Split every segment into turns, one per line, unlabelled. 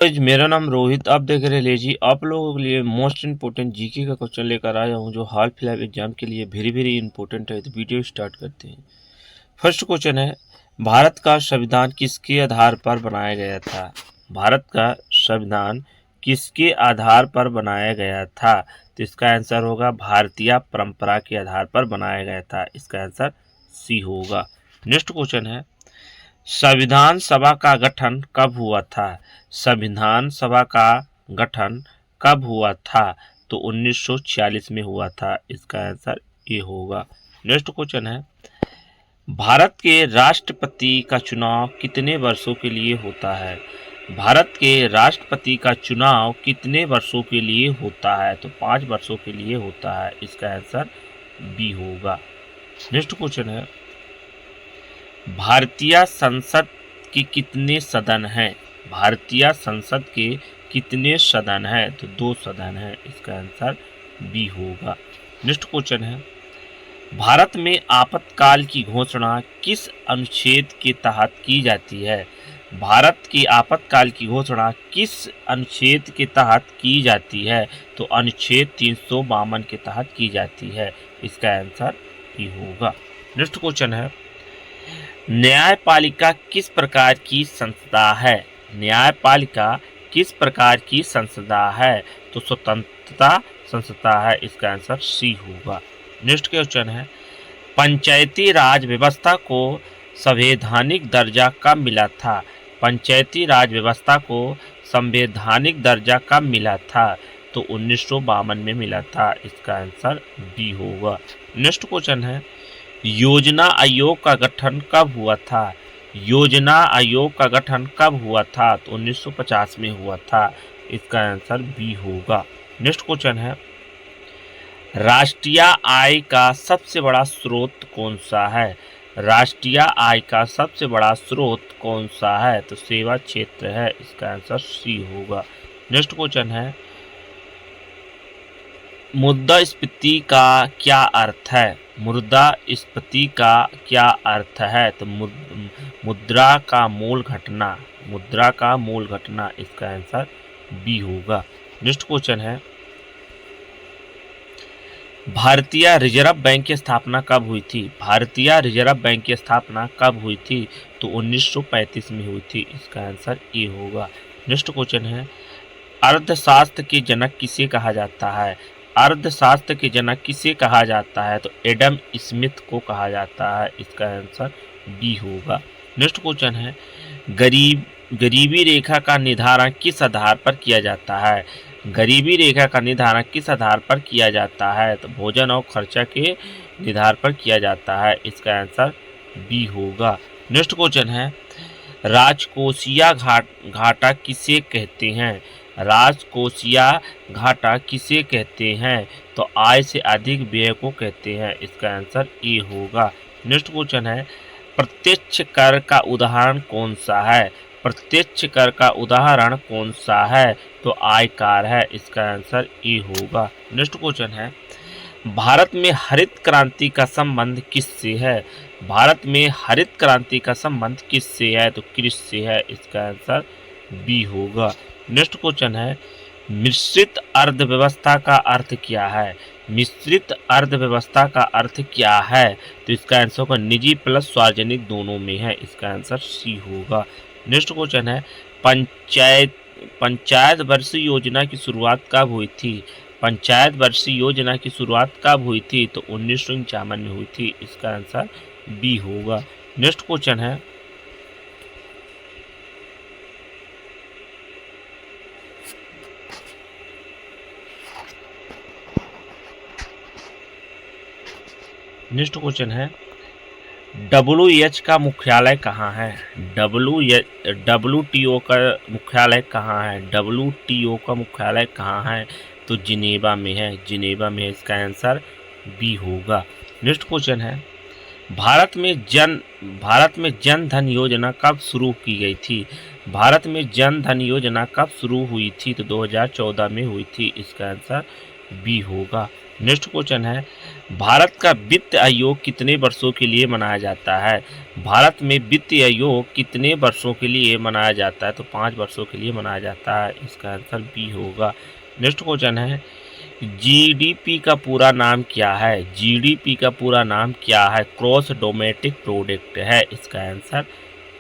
मेरा नाम रोहित, आप देख रहे हैं लेजी। आप लोगों के लिए मोस्ट इम्पोर्टेंट जीके का क्वेश्चन लेकर आया हूं, जो हाल फिलहाल एग्जाम के लिए वेरी वेरी इंपॉर्टेंट है। तो वीडियो स्टार्ट करते हैं। फर्स्ट क्वेश्चन है, भारत का संविधान किसके आधार पर बनाया गया था? भारत का संविधान किसके आधार पर बनाया गया था? तो इसका आंसर होगा भारतीय परंपरा के आधार पर बनाया गया था। इसका आंसर सी होगा। नेक्स्ट क्वेश्चन है, संविधान सभा का गठन कब हुआ था? संविधान सभा का गठन कब हुआ था? तो 1946 में हुआ था। इसका आंसर ए होगा। नेक्स्ट क्वेश्चन है, भारत के राष्ट्रपति का चुनाव कितने वर्षों के लिए होता है? भारत के राष्ट्रपति का चुनाव कितने वर्षों के लिए होता है? तो 5 वर्षों के लिए होता है। इसका आंसर बी होगा। नेक्स्ट क्वेश्चन है, भारतीय संसद के कितने सदन हैं? भारतीय संसद के कितने सदन हैं? तो 2 सदन हैं। इसका आंसर बी होगा। नेक्स्ट क्वेश्चन है, भारत में आपातकाल की घोषणा किस अनुच्छेद के तहत की जाती है? भारत की आपातकाल की घोषणा किस अनुच्छेद के तहत की जाती है? तो अनुच्छेद 352 के तहत की जाती है। इसका आंसर बी होगा। नेक्स्ट क्वेश्चन है, न्यायपालिका किस प्रकार की संस्था है? न्यायपालिका किस प्रकार की संस्था है? तो स्वतंत्रता संस्था है। इसका आंसर सी होगा। नेक्स्ट क्वेश्चन है, पंचायती राज व्यवस्था को संवैधानिक दर्जा कब मिला था? पंचायती राज व्यवस्था को संवैधानिक दर्जा कब मिला था? तो 1952 में मिला था। इसका आंसर बी होगा। नेक्स्ट क्वेश्चन है, योजना आयोग का गठन कब हुआ था? योजना आयोग का गठन कब हुआ था? तो 1950 में हुआ था। इसका आंसर बी होगा। नेक्स्ट क्वेश्चन है, राष्ट्रीय आय का सबसे बड़ा स्रोत कौन सा है? राष्ट्रीय आय का सबसे बड़ा स्रोत कौन सा है? तो सेवा क्षेत्र है। इसका आंसर सी होगा। नेक्स्ट क्वेश्चन है, मुद्रास्फीति का क्या अर्थ है? मुद्रास्फीति का क्या अर्थ है? तो मुद्रा का मूल घटना। मुद्रा का मूल घटना। इसका आंसर बी होगा। नेक्स्ट क्वेश्चन है, भारतीय रिजर्व बैंक की स्थापना कब हुई थी? भारतीय रिजर्व बैंक की स्थापना कब हुई थी? तो 1935 में हुई थी। इसका आंसर ए होगा। नेक्स्ट क्वेश्चन है, अर्थशास्त्र के जनक किसे कहा जाता है? अर्थशास्त्र के जनक किसे कहा जाता है? तो एडम स्मिथ को कहा जाता है। इसका आंसर बी होगा। नेक्स्ट क्वेश्चन है, गरीबी रेखा का निर्धारण किस आधार पर किया जाता है? गरीबी रेखा का निर्धारण किस आधार पर किया जाता है? तो भोजन और खर्चा के निर्धार पर किया जाता है। इसका आंसर बी होगा। नेक्स्ट क्वेश्चन है, राजकोषीय घाटा किसे कहते हैं? राजकोषीय घाटा किसे कहते हैं? तो आय से अधिक व्यय को कहते हैं। इसका आंसर ए होगा। नेक्स्ट क्वेश्चन है, प्रत्यक्ष कर का उदाहरण कौन सा है? प्रत्यक्ष कर का उदाहरण कौन सा है? तो आयकर है। इसका आंसर ए होगा। नेक्स्ट क्वेश्चन है, भारत में हरित क्रांति का संबंध किससे है? भारत में हरित क्रांति का संबंध किससे है? तो कृषि से है। इसका आंसर बी होगा। नेक्स्ट क्वेश्चन है, मिश्रित अर्थव्यवस्था का अर्थ क्या है? मिश्रित अर्थव्यवस्था का अर्थ क्या है? तो इसका आंसर होगा निजी प्लस सार्वजनिक दोनों में है। इसका आंसर सी होगा। नेक्स्ट क्वेश्चन है, पंचायत वर्ष योजना की शुरुआत कब हुई थी? पंचायत वर्ष योजना की शुरुआत कब हुई थी? तो 1951 में हुई थी। इसका आंसर बी होगा। नेक्स्ट क्वेश्चन है, नेक्स्ट क्वेश्चन है, WH का मुख्यालय कहाँ है? WTO का मुख्यालय कहाँ है? WTO का मुख्यालय कहाँ है? तो जिनेवा में है। जिनेवा में है। इसका आंसर बी होगा। नेक्स्ट क्वेश्चन है, भारत में जन धन योजना कब शुरू की गई थी? भारत में जन धन योजना कब शुरू हुई थी? तो 2014 में हुई थी। इसका आंसर बी होगा। नेक्स्ट क्वेश्चन है भारत का वित्त आयोग कितने वर्षों के लिए मनाया जाता है। भारत में वित्त आयोग कितने वर्षों के लिए मनाया जाता है, तो 5 वर्षों के लिए मनाया जाता है। इसका आंसर बी होगा। नेक्स्ट क्वेश्चन है जीडीपी का पूरा नाम क्या है। जीडीपी का पूरा नाम क्या है, क्रॉस डोमेस्टिक प्रोडक्ट है। इसका आंसर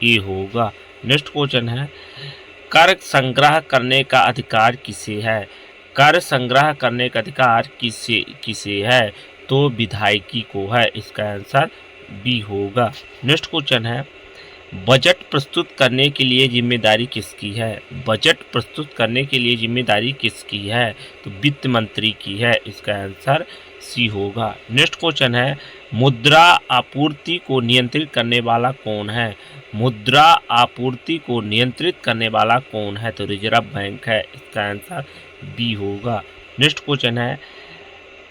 ए होगा। नेक्स्ट क्वेश्चन है कर संग्रह करने का अधिकार किसे है। कर संग्रह करने का अधिकार किसे किसे है, तो विधायकी को है। इसका आंसर बी होगा। नेक्स्ट क्वेश्चन है बजट प्रस्तुत करने के लिए जिम्मेदारी किसकी है। बजट प्रस्तुत करने के लिए जिम्मेदारी किसकी है, तो वित्त मंत्री की है। इसका आंसर सी होगा। नेक्स्ट क्वेश्चन है मुद्रा आपूर्ति को नियंत्रित करने वाला कौन है। मुद्रा आपूर्ति को नियंत्रित करने वाला कौन है, तो रिजर्व बैंक है। इसका आंसर बी होगा। नेक्स्ट क्वेश्चन है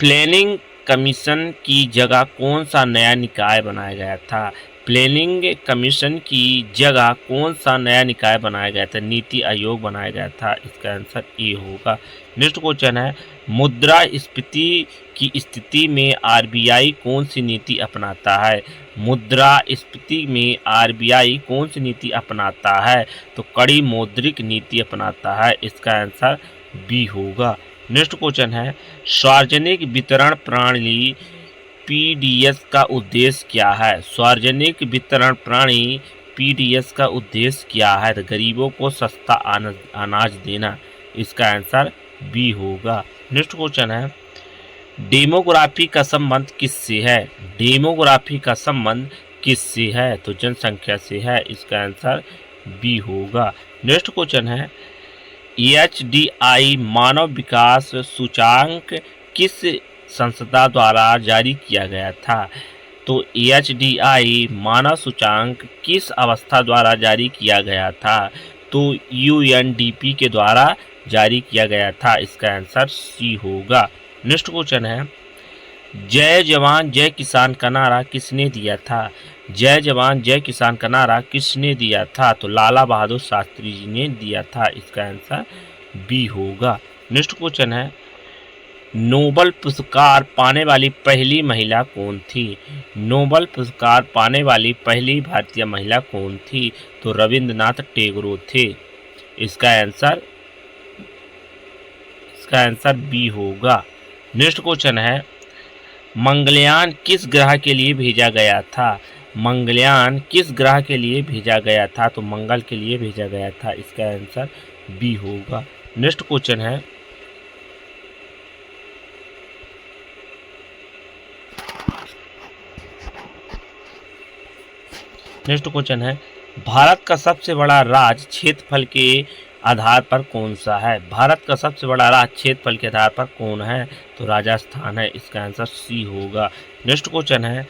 प्लानिंग कमीशन की जगह कौन सा नया निकाय बनाया गया था। प्लानिंग कमीशन की जगह कौन सा नया निकाय बनाया गया था, नीति आयोग बनाया गया था। इसका आंसर ए होगा। नेक्स्ट क्वेश्चन है मुद्रास्फीति की स्थिति में आरबीआई कौन सी नीति अपनाता है। मुद्रास्फीति में आरबीआई कौन सी नीति अपनाता है, तो कड़ी मौद्रिक नीति अपनाता है। इसका आंसर बी होगा। नेक्स्ट क्वेश्चन है सार्वजनिक वितरण प्रणाली पीडीएस का उद्देश्य क्या है। सार्वजनिक वितरण प्रणाली पीडीएस का उद्देश्य क्या है, तो गरीबों को सस्ता अनाज देना। इसका आंसर बी होगा। नेक्स्ट क्वेश्चन है डेमोग्राफी का संबंध किससे है। डेमोग्राफी का संबंध किससे है, तो जनसंख्या से है। इसका आंसर बी होगा। नेक्स्ट क्वेश्चन है एचडीआई मानव विकास सूचांक किस संस्था द्वारा जारी किया गया था। तो एचडीआई मानव सूचांक किस अवस्था द्वारा जारी किया गया था, तो यूएनडीपी के द्वारा जारी किया गया था। इसका आंसर सी होगा। नेक्स्ट क्वेश्चन है जय जवान जय किसान का नारा किसने दिया था। जय जवान जय किसान का नारा किसने दिया था, तो लाला बहादुर शास्त्री जी ने दिया था। इसका आंसर बी होगा। नेक्स्ट क्वेश्चन है नोबल पुरस्कार पाने वाली पहली महिला कौन थी। नोबल पुरस्कार पाने वाली पहली भारतीय महिला कौन थी, तो रविंद्रनाथ टैगोर थे। इसका आंसर बी होगा। नेक्स्ट क्वेश्चन है मंगलयान किस ग्रह के लिए भेजा गया था। मंगलयान किस ग्रह के लिए भेजा गया था, तो मंगल के लिए भेजा गया था। इसका आंसर बी होगा। नेक्स्ट क्वेश्चन है भारत का सबसे बड़ा राज्य क्षेत्रफल के आधार पर कौन सा है। भारत का सबसे बड़ा राज्य क्षेत्रफल के आधार पर कौन है, तो राजस्थान है। इसका आंसर सी होगा। नेक्स्ट क्वेश्चन है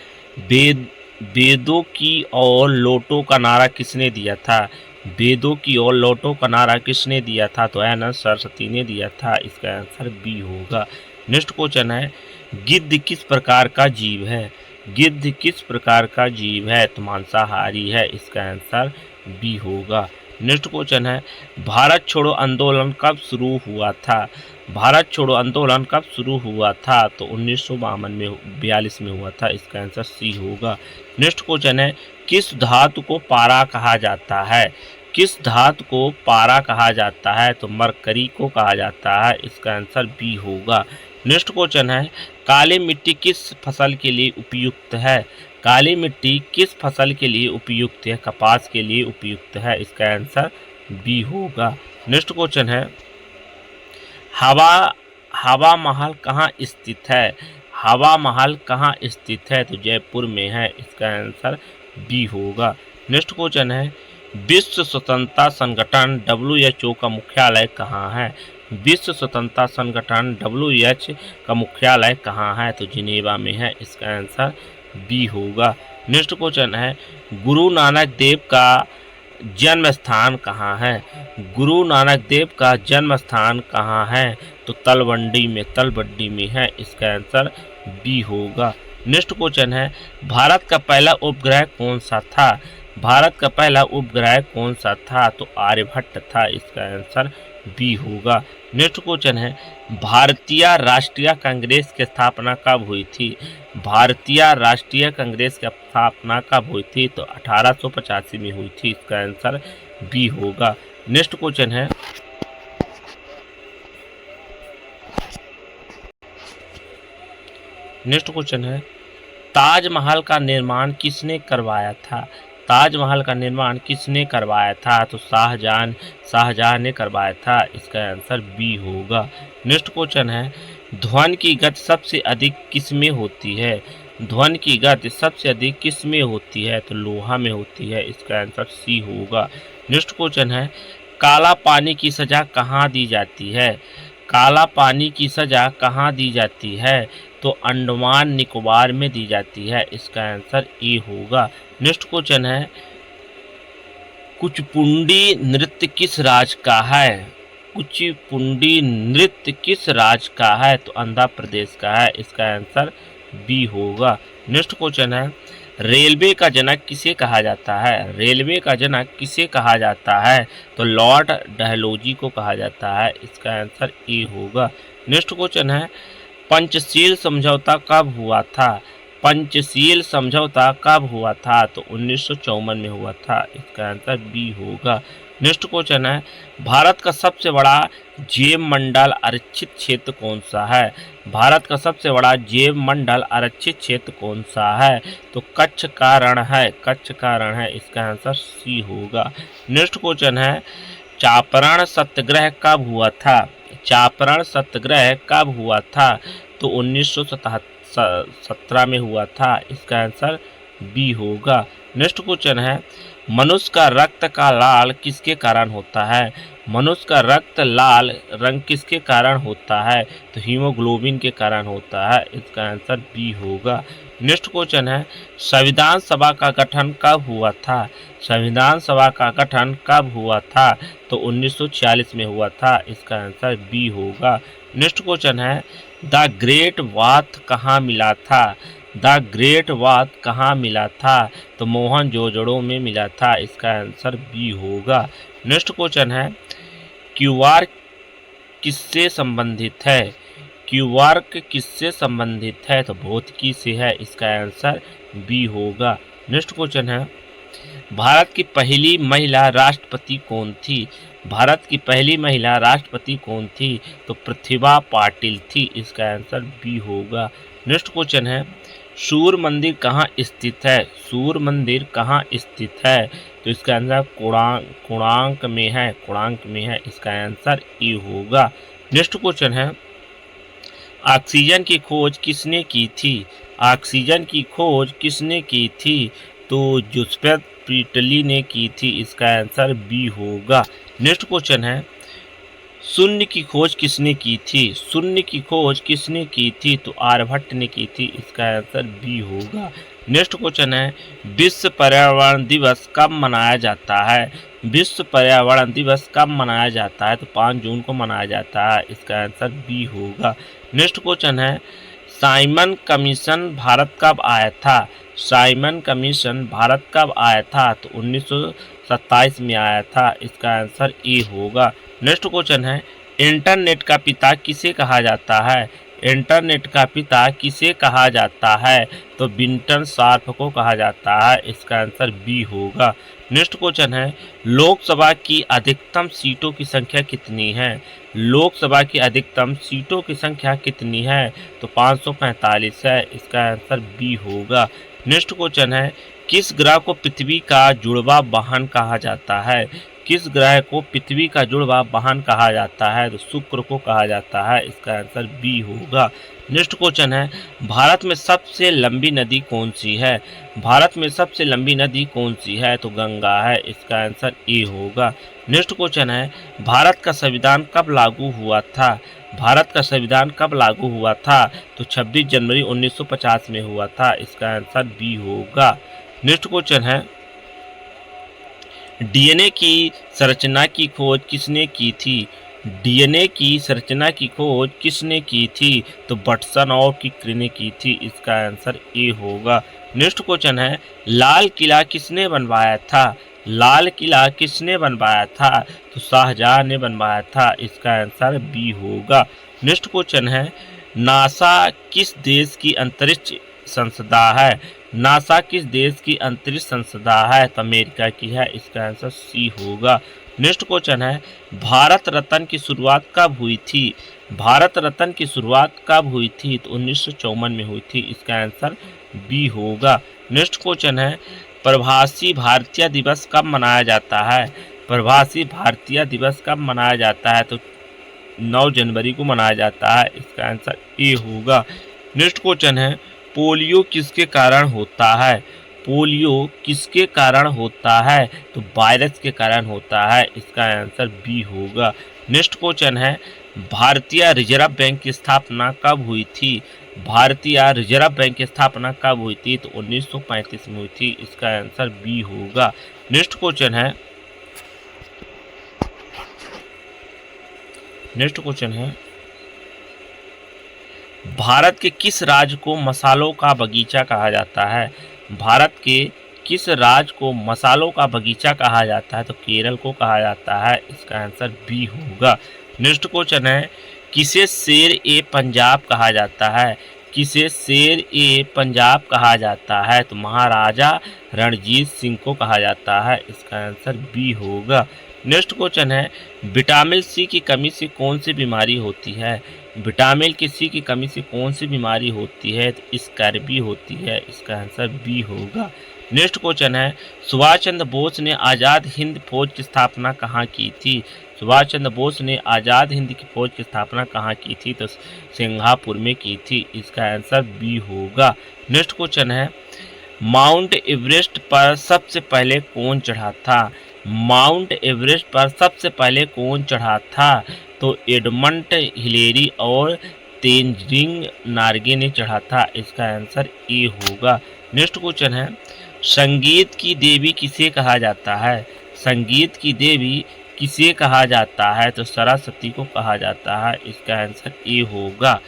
वेदों की ओर लौटो का नारा किसने दिया था। वेदों की ओर लौटो का नारा किसने दिया था, तो एन सरस्वती ने दिया था। इसका आंसर बी होगा। नेक्स्ट क्वेश्चन है गिद्ध किस प्रकार का जीव है। गिद्ध किस प्रकार का जीव है, तो मांसाहारी है। इसका आंसर बी होगा। नेक्स्ट क्वेश्चन है भारत छोड़ो आंदोलन कब शुरू हुआ था। भारत छोड़ो आंदोलन कब शुरू हुआ था, तो 1942 में हुआ था। इसका आंसर सी होगा। नेक्स्ट क्वेश्चन है किस धातु को पारा कहा जाता है। किस धातु को पारा कहा जाता है, तो मरकरी को कहा जाता है। इसका आंसर बी होगा। नेक्स्ट क्वेश्चन है काली मिट्टी किस फसल के लिए उपयुक्त है। काली मिट्टी किस फसल के लिए उपयुक्त है, कपास के लिए उपयुक्त है। इसका आंसर बी होगा। नेक्स्ट क्वेश्चन है हवा महल कहाँ स्थित है। हवा महल कहाँ स्थित है, तो जयपुर में है। इसका आंसर बी होगा। नेक्स्ट क्वेश्चन है विश्व स्वतंत्रता संगठन WHO का मुख्यालय कहाँ है। विश्व स्वतंत्रता संगठन WHO का मुख्यालय कहाँ है, तो जिनेवा में है। इसका आंसर बी होगा। नेक्स्ट क्वेश्चन है गुरु नानक देव का जन्म स्थान कहाँ है। गुरु नानक देव का जन्म स्थान कहाँ है, तो तलवंडी में है। इसका आंसर बी होगा। नेक्स्ट क्वेश्चन है भारत का पहला उपग्रह कौन सा था। भारत का पहला उपग्रह कौन सा था, तो आर्यभट्ट था। इसका आंसर बी होगा। नेक्स्ट क्वेश्चन है भारतीय राष्ट्रीय कांग्रेस की स्थापना कब हुई थी? भारतीय राष्ट्रीय कांग्रेस की स्थापना कब हुई थी? तो 1885 में हुई थी। इसका आंसर बी होगा। नेक्स्ट क्वेश्चन है ताजमहल का निर्माण किसने करवाया था? ताजमहल का निर्माण किसने करवाया था? तो शाहजहां ने करवाया था। इसका आंसर बी होगा। नेक्स्ट क्वेश्चन है ध्वनि की गति सबसे अधिक किस में होती है? ध्वनि की गति सबसे अधिक किस में होती है? तो लोहा में होती है। इसका आंसर सी होगा। नेक्स्ट क्वेश्चन है काला पानी की सजा कहाँ दी जाती है? काला पानी की सजा कहाँ दी जाती है? तो अंडमान निकोबार में दी जाती है। इसका आंसर ए होगा। नेक्स्ट क्वेश्चन है कुचिपुंडी नृत्य किस राज्य का है? कुचिपुंडी नृत्य किस राज्य का है? तो आंध्र प्रदेश का है। इसका आंसर बी होगा। नेक्स्ट क्वेश्चन है रेलवे का जनक किसे कहा जाता है? रेलवे का जनक किसे कहा जाता है? तो लॉर्ड डलहौजी को कहा जाता है। इसका आंसर ए होगा। नेक्स्ट क्वेश्चन है पंचशील समझौता कब हुआ था? पंचशील समझौता कब हुआ था? तो 1954 में हुआ था। इसका आंसर बी होगा। नेक्स्ट क्वेश्चन है भारत का सबसे बड़ा जैव मंडल आरक्षित क्षेत्र कौन सा है? भारत का सबसे बड़ा जैव मंडल आरक्षित क्षेत्र कौन सा है? तो कच्छ का रण है। कच्छ का रण है। इसका आंसर सी होगा। नेक्स्ट क्वेश्चन है चंपारण सत्याग्रह कब हुआ था? चंपारण सत्याग्रह कब हुआ था? तो 1917 में हुआ था। इसका आंसर बी होगा। नेक्स्ट क्वेश्चन है मनुष्य का रक्त का लाल किसके कारण होता है? मनुष्य का रक्त लाल रंग किसके कारण होता है? तो हीमोग्लोबिन के कारण होता है। इसका आंसर बी होगा। नेक्स्ट क्वेश्चन है संविधान सभा का गठन कब हुआ था? संविधान सभा का गठन कब हुआ था? तो 1946 में हुआ था। इसका आंसर बी होगा। नेक्स्ट क्वेश्चन है द ग्रेट बाथ कहाँ मिला था? द ग्रेट बाथ कहाँ मिला था? तो मोहनजोदड़ो में मिला था। इसका आंसर बी होगा। नेक्स्ट क्वेश्चन है क्यूआर किससे संबंधित है? क्यूआर किससे संबंधित है? तो भौतिकी से है। इसका आंसर बी होगा। नेक्स्ट क्वेश्चन है भारत की पहली महिला राष्ट्रपति कौन थी? भारत की पहली महिला राष्ट्रपति कौन थी? तो प्रतिभा पाटिल थी। इसका आंसर बी होगा। नेक्स्ट क्वेश्चन है सूर्य मंदिर कहाँ स्थित है? सूर्य मंदिर कहाँ स्थित है? तो इसका आंसर कोणार्क में है। कोणार्क में है। इसका आंसर ए होगा। नेक्स्ट क्वेश्चन है ऑक्सीजन की खोज किसने की थी? ऑक्सीजन की खोज किसने की थी? तो जोसेफ प्रिस्टली ने की थी। इसका आंसर बी होगा। नेक्स्ट क्वेश्चन है शून्य की खोज किसने की थी? शून्य की खोज किसने की थी? तो आर्यभट्ट ने की थी। इसका आंसर बी होगा। नेक्स्ट क्वेश्चन है विश्व पर्यावरण दिवस कब मनाया जाता है? विश्व पर्यावरण दिवस कब मनाया जाता है? तो 5 जून को मनाया जाता है। इसका आंसर बी होगा। नेक्स्ट क्वेश्चन है साइमन कमीशन भारत कब आया था? साइमन कमीशन भारत कब आया था? तो 1927 में आया था। इसका आंसर ए होगा। नेक्स्ट क्वेश्चन है इंटरनेट का पिता किसे कहा जाता है? इंटरनेट का पिता किसे कहा जाता है? तो विंटन शार्प को कहा जाता है। इसका आंसर बी होगा। नेक्स्ट क्वेश्चन है लोकसभा की अधिकतम सीटों की संख्या कितनी है? लोकसभा की अधिकतम सीटों की संख्या कितनी है? तो 545 है। इसका आंसर बी होगा। नेक्स्ट क्वेश्चन है किस ग्रह को पृथ्वी का जुड़वा वाहन कहा जाता है? किस ग्रह को पृथ्वी का जुड़वा वाहन कहा जाता है? तो शुक्र को कहा जाता है। इसका आंसर बी होगा। नेक्स्ट क्वेश्चन है भारत में सबसे लंबी नदी कौन सी है? भारत में सबसे लंबी नदी कौन सी है? तो गंगा है। इसका आंसर ए होगा। नेक्स्ट क्वेश्चन है भारत का संविधान कब लागू हुआ था? भारत का संविधान कब लागू हुआ था? तो 26 जनवरी 1950 में हुआ था। इसका आंसर बी होगा। नेक्स्ट क्वेश्चन है डीएनए की संरचना की खोज किसने की थी? डीएनए की संरचना की खोज किसने की थी? तो वाटसन और क्रिक ने की थी। इसका आंसर ए होगा। नेक्स्ट क्वेश्चन है लाल किला किसने बनवाया था? लाल किला किसने बनवाया था? तो शाहजहां ने बनवाया था। इसका आंसर बी होगा। नेक्स्ट क्वेश्चन है, नासा किस देश की अंतरिक्ष संस्था है? नासा किस देश की अंतरिक्ष संस्था है? तो अमेरिका की है। इसका आंसर सी होगा। नेक्स्ट क्वेश्चन है, भारत रत्न की शुरुआत कब हुई थी? भारत रत्न की शुरुआत कब हुई थी? तो 1954 में हुई थी। इसका आंसर बी होगा। नेक्स्ट क्वेश्चन है, प्रवासी भारतीय दिवस कब मनाया जाता है? प्रवासी भारतीय दिवस कब मनाया जाता है? तो 9 जनवरी को मनाया जाता है। इसका आंसर ए होगा। नेक्स्ट क्वेश्चन है, पोलियो किसके कारण होता है? पोलियो किसके कारण होता है? तो वायरस के कारण होता है। इसका आंसर बी होगा। नेक्स्ट क्वेश्चन है, भारतीय रिजर्व बैंक की स्थापना कब हुई थी? भारतीय रिजर्व बैंक की स्थापना कब हुई थी? तो 1935 में हुई थी। इसका आंसर बी होगा। नेक्स्ट क्वेश्चन है, भारत के किस राज्य को मसालों का बगीचा कहा जाता है? भारत के किस राज्य को मसालों का बगीचा कहा जाता है? तो केरल को कहा जाता है। इसका आंसर बी होगा। नेक्स्ट क्वेश्चन है, किसे शेर ए पंजाब कहा जाता है? किसे शेर ए पंजाब कहा जाता है? तो महाराजा रणजीत सिंह को कहा जाता है। इसका आंसर बी होगा। नेक्स्ट क्वेश्चन है, विटामिन सी की कमी से कौन सी बीमारी होती है? विटामिन सी की कमी से कौन सी बीमारी होती है? तो स्कर्वी होती है। इसका आंसर बी होगा। नेक्स्ट क्वेश्चन है, सुभाष चंद्र बोस ने आज़ाद हिंद फौज की स्थापना कहाँ की थी? सुभाष चंद्र बोस ने आज़ाद हिंद की फौज की स्थापना कहाँ की थी? तो सिंगापुर में की थी। इसका आंसर बी होगा। नेक्स्ट क्वेश्चन है, माउंट एवरेस्ट पर सबसे पहले कौन चढ़ा था? माउंट एवरेस्ट पर सबसे पहले कौन चढ़ा था? तो एडमंड हिलेरी और तेंजिंग नार्गे ने चढ़ा था। इसका आंसर ए होगा। नेक्स्ट क्वेश्चन है, संगीत की देवी किसे कहा जाता है? संगीत की देवी किसे कहा जाता है? तो सरस्वती को कहा जाता है। इसका आंसर ए होगा।